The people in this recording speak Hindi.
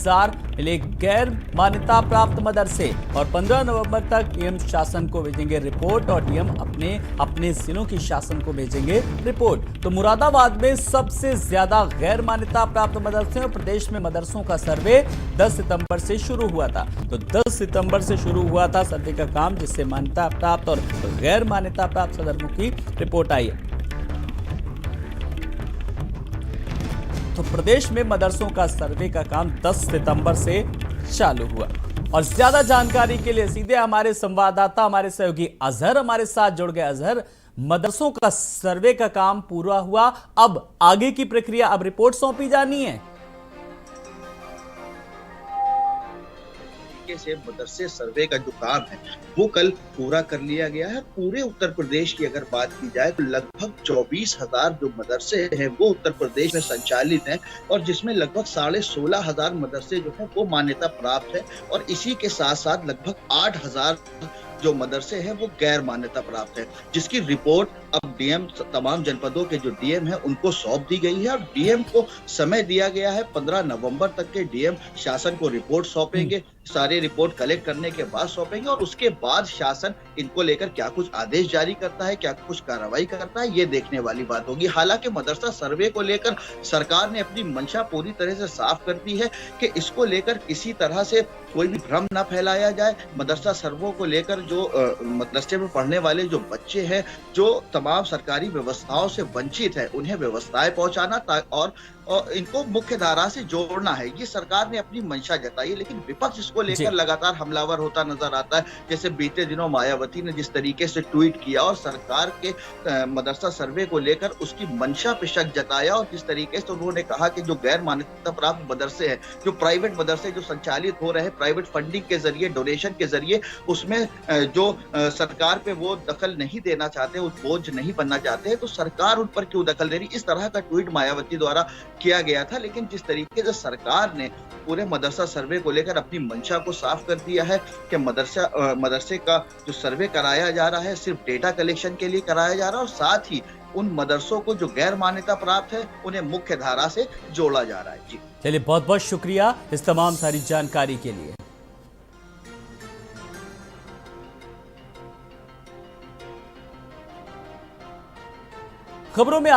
10,000 मिले गैर मान्यता प्राप्त मदरसे और 15 नवंबर तक डीएम शासन को भेजेंगे रिपोर्ट और डीएम अपने अपने जिलों की शासन को भेजेंगे रिपोर्ट। तो मुरादाबाद में सबसे ज्यादा गैर मान्यता प्राप्त मदरसे और प्रदेश में मदरसों का सर्वे 10 सितंबर से शुरू हुआ था। तो 10 सितंबर से शुरू हुआ था सर्वे का काम, जिससे मान्यता प्राप्त और गैर मान्यता प्राप्त मदरसों की रिपोर्ट आई है। तो प्रदेश में मदरसों का सर्वे का काम 10 सितंबर से चालू हुआ। और ज्यादा जानकारी के लिए सीधे हमारे संवाददाता, हमारे सहयोगी अजहर हमारे साथ जुड़ गए। अजहर, मदरसों का सर्वे का काम पूरा हुआ, अब आगे की प्रक्रिया, अब रिपोर्ट सौंपी जानी है। से मदरसे सर्वे का जो काम है वो कल पूरा कर लिया गया है। पूरे उत्तर प्रदेश की अगर बात की जाए तो लगभग 24,000 जो मदरसे हैं वो उत्तर प्रदेश में संचालित हैं और जिसमें लगभग 16,500 मदरसे जो हैं वो मान्यता प्राप्त है और इसी के साथ साथ लगभग 8,000 जो मदरसे हैं वो गैर मान्यता प्राप्त है, जिसकी रिपोर्ट अब डीएम, तमाम जनपदों के जो डीएम हैं उनको सौंप दी गई है और डीएम को समय दिया गया है 15 नवंबर तक के डीएम शासन को रिपोर्ट सौंपेंगे। सारी रिपोर्ट कलेक्ट करने के बाद सौंपेंगे और उसके बाद शासन इनको लेकर क्या कुछ आदेश जारी करता है, क्या कुछ कार्रवाई करता है, ये देखने वाली बात होगी। हालांकि मदरसा सर्वे को लेकर सरकार ने अपनी मंशा पूरी तरह से साफ कर दी है कि इसको लेकर किसी तरह से कोई भी भ्रम ना फैलाया जाए। मदरसा सर्वों को लेकर जो मदरसे में पढ़ने वाले जो बच्चे हैं, जो तमाम सरकारी व्यवस्थाओं से वंचित है, उन्हें व्यवस्थाएं पहुंचाना और इनको मुख्य धारा से जोड़ना है, ये सरकार ने अपनी मंशा जताई है। लेकिन विपक्ष इसको लेकर लगातार हमलावर होता नजर आता है। जैसे बीते दिनों मायावती ने जिस तरीके से ट्वीट किया और सरकार के मदरसा सर्वे को लेकर उसकी मंशा पे शक जताया और जिस तरीके से उन्होंने कहा कि जो गैर मान्यता प्राप्त मदरसे हैं, जो प्राइवेट मदरसे जो संचालित हो रहे हैं प्राइवेट फंडिंग के जरिए, डोनेशन के जरिए, उसमें जो सरकार पे वो दखल नहीं देना चाहते, उस बोझ नहीं बनना चाहते, तो सरकार उन पर क्यों दखल दे रही, इस तरह का ट्वीट मायावती द्वारा किया गया था। लेकिन जिस तरीके से सरकार ने पूरे मदरसा सर्वे को लेकर अपनी मंशा को साफ कर दिया है कि मदरसे का जो सर्वे कराया जा रहा है सिर्फ डेटा कलेक्शन के लिए कराया जा रहा है और साथ ही उन मदरसों को जो गैर मान्यता प्राप्त है उन्हें मुख्य धारा से जोड़ा जा रहा है। जी चलिए, बहुत बहुत शुक्रिया इस तमाम सारी जानकारी के लिए। खबरों में